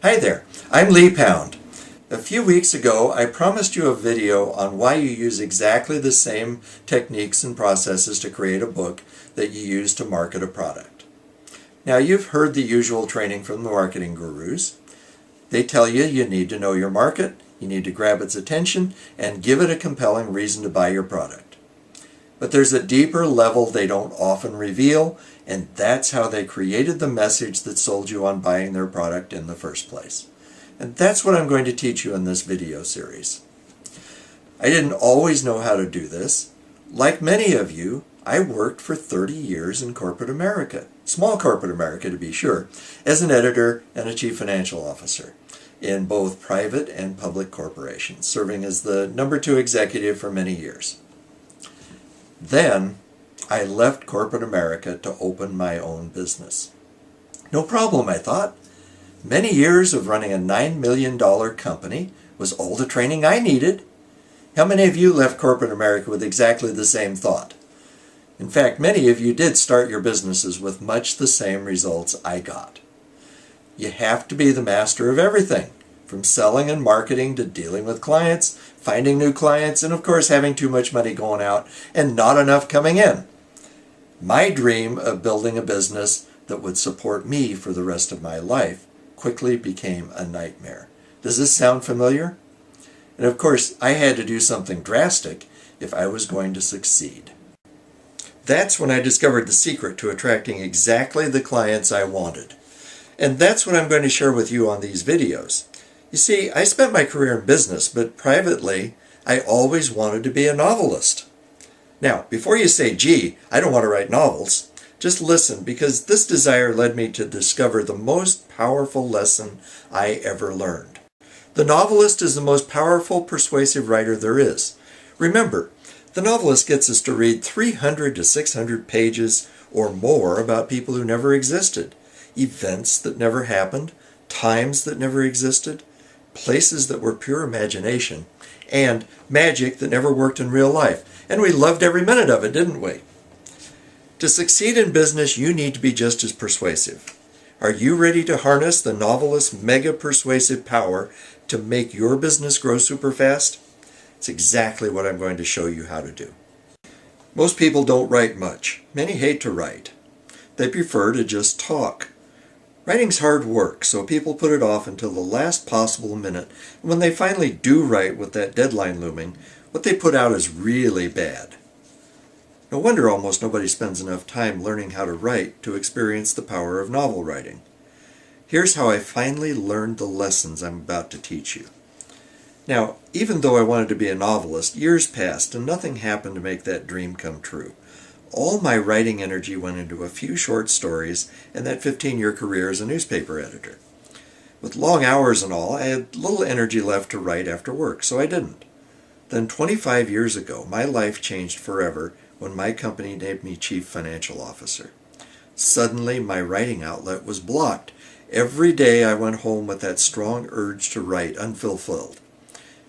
Hi there, I'm Lee Pound. A few weeks ago I promised you a video on why you use exactly the same techniques and processes to create a book that you use to market a product. Now you've heard the usual training from the marketing gurus. They tell you you need to know your market, you need to grab its attention, and give it a compelling reason to buy your product. But there's a deeper level they don't often reveal, and that's how they created the message that sold you on buying their product in the first place. And that's what I'm going to teach you in this video series. I didn't always know how to do this. Like many of you, I worked for 30 years in corporate America, small corporate America to be sure, as an editor and a chief financial officer in both private and public corporations, serving as the number 2 executive for many years. Then I left corporate America to open my own business. No problem, I thought. Many years of running a $9 million company was all the training I needed. How many of you left corporate America with exactly the same thought? In fact, many of you did start your businesses with much the same results I got. You have to be the master of everything, from selling and marketing to dealing with clients, finding new clients, and of course having too much money going out and not enough coming in. My dream of building a business that would support me for the rest of my life quickly became a nightmare. Does this sound familiar? And of course, I had to do something drastic if I was going to succeed. That's when I discovered the secret to attracting exactly the clients I wanted. And that's what I'm going to share with you on these videos. You see, I spent my career in business, but privately, I always wanted to be a novelist. Now, before you say, gee, I don't want to write novels, just listen, because this desire led me to discover the most powerful lesson I ever learned. The novelist is the most powerful, persuasive writer there is. Remember, the novelist gets us to read 300 to 600 pages or more about people who never existed, events that never happened, times that never existed, places that were pure imagination, and magic that never worked in real life. And we loved every minute of it, didn't we? To succeed in business, you need to be just as persuasive. Are you ready to harness the novelist's mega persuasive power to make your business grow super fast? It's exactly what I'm going to show you how to do. Most people don't write much. Many hate to write. They prefer to just talk. Writing's hard work, so people put it off until the last possible minute. And when they finally do write with that deadline looming, what they put out is really bad. No wonder almost nobody spends enough time learning how to write to experience the power of novel writing. Here's how I finally learned the lessons I'm about to teach you. Now, even though I wanted to be a novelist, years passed and nothing happened to make that dream come true. All my writing energy went into a few short stories and that 15-year career as a newspaper editor. With long hours and all, I had little energy left to write after work, so I didn't. Then 25 years ago, my life changed forever when my company named me Chief Financial Officer. Suddenly, my writing outlet was blocked. Every day I went home with that strong urge to write unfulfilled.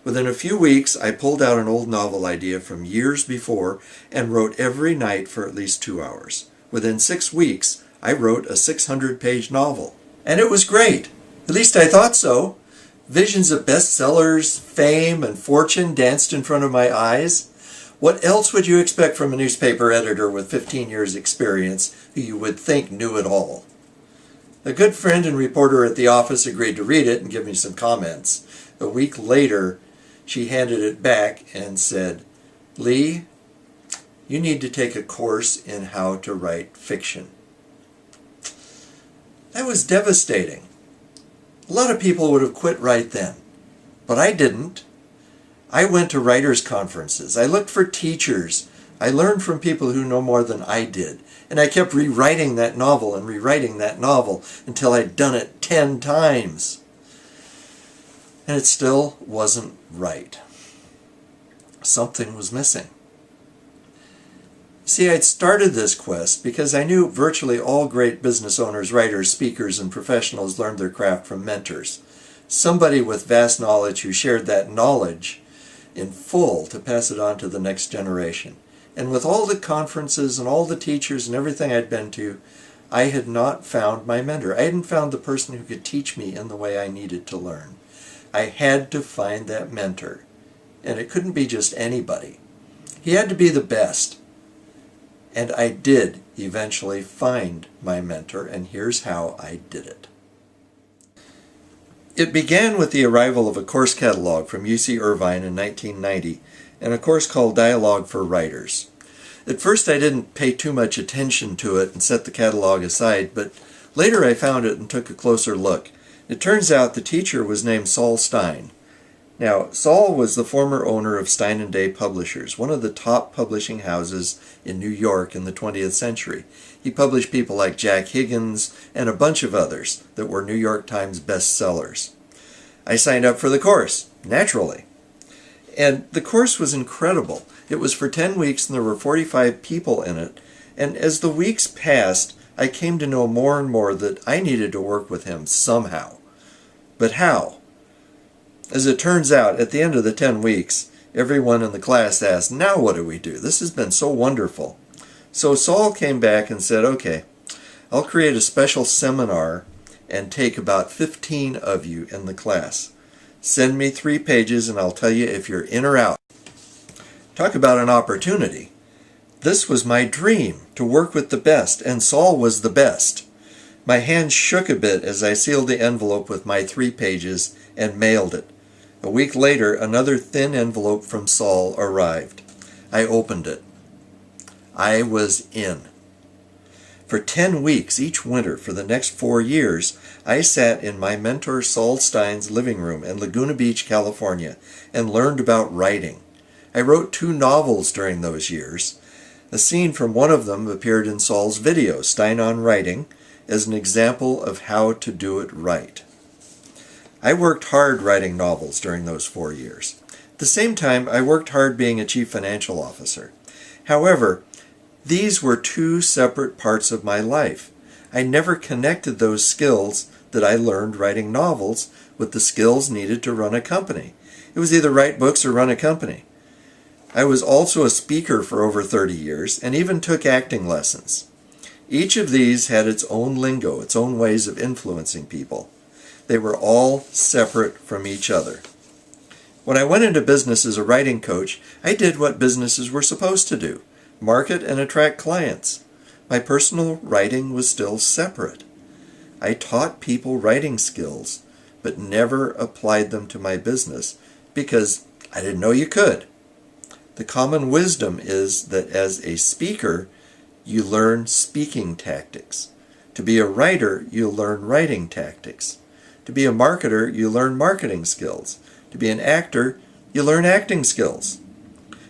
Within a few weeks, I pulled out an old novel idea from years before and wrote every night for at least 2 hours. Within 6 weeks, I wrote a 600-page novel. And it was great. At least I thought so. Visions of bestsellers, fame, and fortune danced in front of my eyes. What else would you expect from a newspaper editor with 15 years experience who you would think knew it all? A good friend and reporter at the office agreed to read it and give me some comments. A week later, she handed it back and said, Lee, you need to take a course in how to write fiction. That was devastating. A lot of people would have quit right then, but I didn't. I went to writers' conferences. I looked for teachers. I learned from people who know more than I did. And I kept rewriting that novel and rewriting that novel until I'd done it 10 times. And it still wasn't right. Something was missing. See, I'd started this quest because I knew virtually all great business owners, writers, speakers, and professionals learned their craft from mentors. Somebody with vast knowledge who shared that knowledge in full to pass it on to the next generation. And with all the conferences and all the teachers and everything I'd been to, I had not found my mentor. I hadn't found the person who could teach me in the way I needed to learn. I had to find that mentor. And it couldn't be just anybody. He had to be the best. And I did eventually find my mentor, and here's how I did it. It began with the arrival of a course catalog from UC Irvine in 1990, and a course called Dialogue for Writers. At first I didn't pay too much attention to it and set the catalog aside, but later I found it and took a closer look. It turns out the teacher was named Saul Stein. Now, Saul was the former owner of Stein & Day Publishers, one of the top publishing houses in New York in the 20th century. He published people like Jack Higgins and a bunch of others that were New York Times bestsellers. I signed up for the course, naturally. And the course was incredible. It was for 10 weeks and there were 45 people in it. And as the weeks passed, I came to know more and more that I needed to work with him somehow. But how? As it turns out, at the end of the 10 weeks, everyone in the class asked, "Now what do we do? This has been so wonderful." So Saul came back and said, "Okay, I'll create a special seminar and take about 15 of you in the class. Send me 3 pages and I'll tell you if you're in or out." Talk about an opportunity. This was my dream, to work with the best, and Saul was the best. My hand shook a bit as I sealed the envelope with my 3 pages and mailed it. A week later, another thin envelope from Saul arrived. I opened it. I was in. For 10 weeks each winter for the next 4 years, I sat in my mentor Saul Stein's living room in Laguna Beach, California, and learned about writing. I wrote 2 novels during those years. A scene from one of them appeared in Saul's video, Stein on Writing, as an example of how to do it right. I worked hard writing novels during those 4 years. At the same time, I worked hard being a chief financial officer. However, these were 2 separate parts of my life. I never connected those skills that I learned writing novels with the skills needed to run a company. It was either write books or run a company. I was also a speaker for over 30 years and even took acting lessons. Each of these had its own lingo, its own ways of influencing people. They were all separate from each other. When I went into business as a writing coach, I did what businesses were supposed to do: market and attract clients. My personal writing was still separate. I taught people writing skills, but never applied them to my business because I didn't know you could. The common wisdom is that as a speaker, you learn speaking tactics. To be a writer, you learn writing tactics. To be a marketer, you learn marketing skills. To be an actor, you learn acting skills.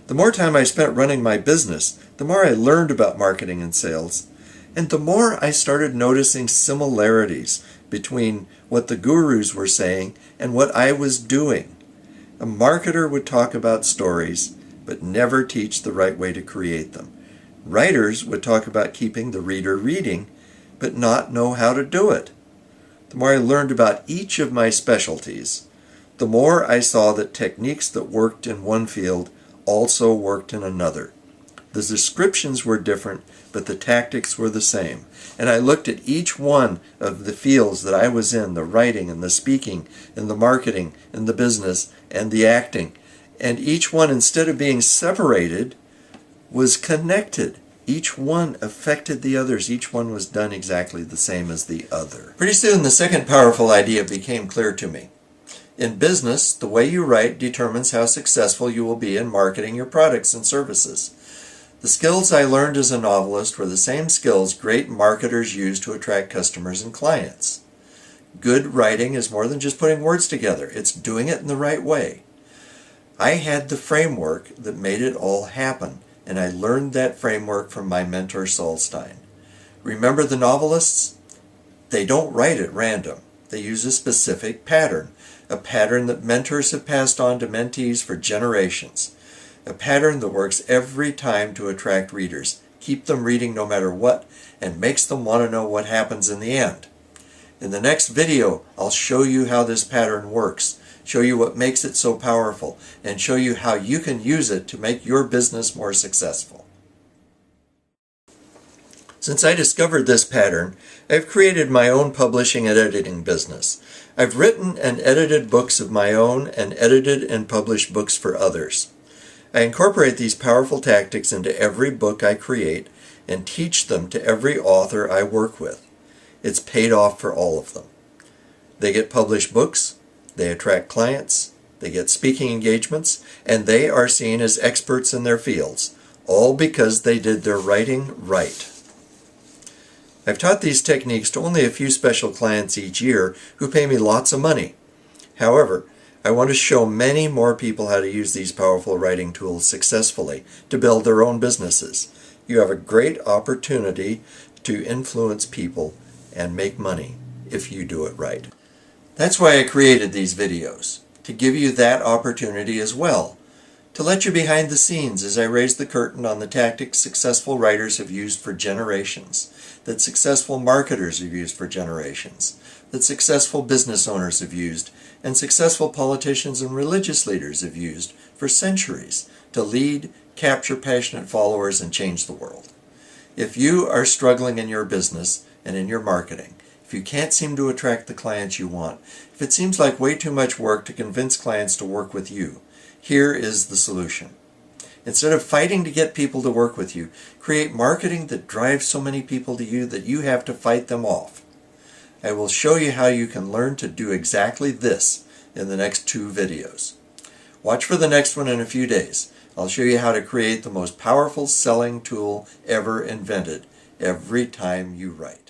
The more time I spent running my business, the more I learned about marketing and sales, and the more I started noticing similarities between what the gurus were saying and what I was doing. A marketer would talk about stories, but never teach the right way to create them. Writers would talk about keeping the reader reading, but not know how to do it. The more I learned about each of my specialties, the more I saw that techniques that worked in one field also worked in another. The descriptions were different, but the tactics were the same. And I looked at each one of the fields that I was in, the writing and the speaking and the marketing and the business and the acting. And each one, instead of being separated, was connected. Each one affected the others. Each one was done exactly the same as the other. Pretty soon, the second powerful idea became clear to me. In business, the way you write determines how successful you will be in marketing your products and services. The skills I learned as a novelist were the same skills great marketers use to attract customers and clients. Good writing is more than just putting words together. It's doing it in the right way. I had the framework that made it all happen, and I learned that framework from my mentor Saul Stein. Remember the novelists? They don't write at random. They use a specific pattern, a pattern that mentors have passed on to mentees for generations, a pattern that works every time to attract readers, keep them reading no matter what, and makes them want to know what happens in the end. In the next video, I'll show you how this pattern works, show you what makes it so powerful, and show you how you can use it to make your business more successful. Since I discovered this pattern, I've created my own publishing and editing business. I've written and edited books of my own and edited and published books for others. I incorporate these powerful tactics into every book I create and teach them to every author I work with. It's paid off for all of them. They get published books, they attract clients, they get speaking engagements, and they are seen as experts in their fields, all because they did their writing right. I've taught these techniques to only a few special clients each year who pay me lots of money. However, I want to show many more people how to use these powerful writing tools successfully to build their own businesses. You have a great opportunity to influence people and make money if you do it right. That's why I created these videos, to give you that opportunity as well, to let you behind the scenes as I raise the curtain on the tactics successful writers have used for generations, that successful marketers have used for generations, that successful business owners have used, and successful politicians and religious leaders have used for centuries to lead, capture passionate followers, and change the world. If you are struggling in your business and in your marketing, if you can't seem to attract the clients you want, if it seems like way too much work to convince clients to work with you, here is the solution. Instead of fighting to get people to work with you, create marketing that drives so many people to you that you have to fight them off. I will show you how you can learn to do exactly this in the next 2 videos. Watch for the next one in a few days. I'll show you how to create the most powerful selling tool ever invented every time you write.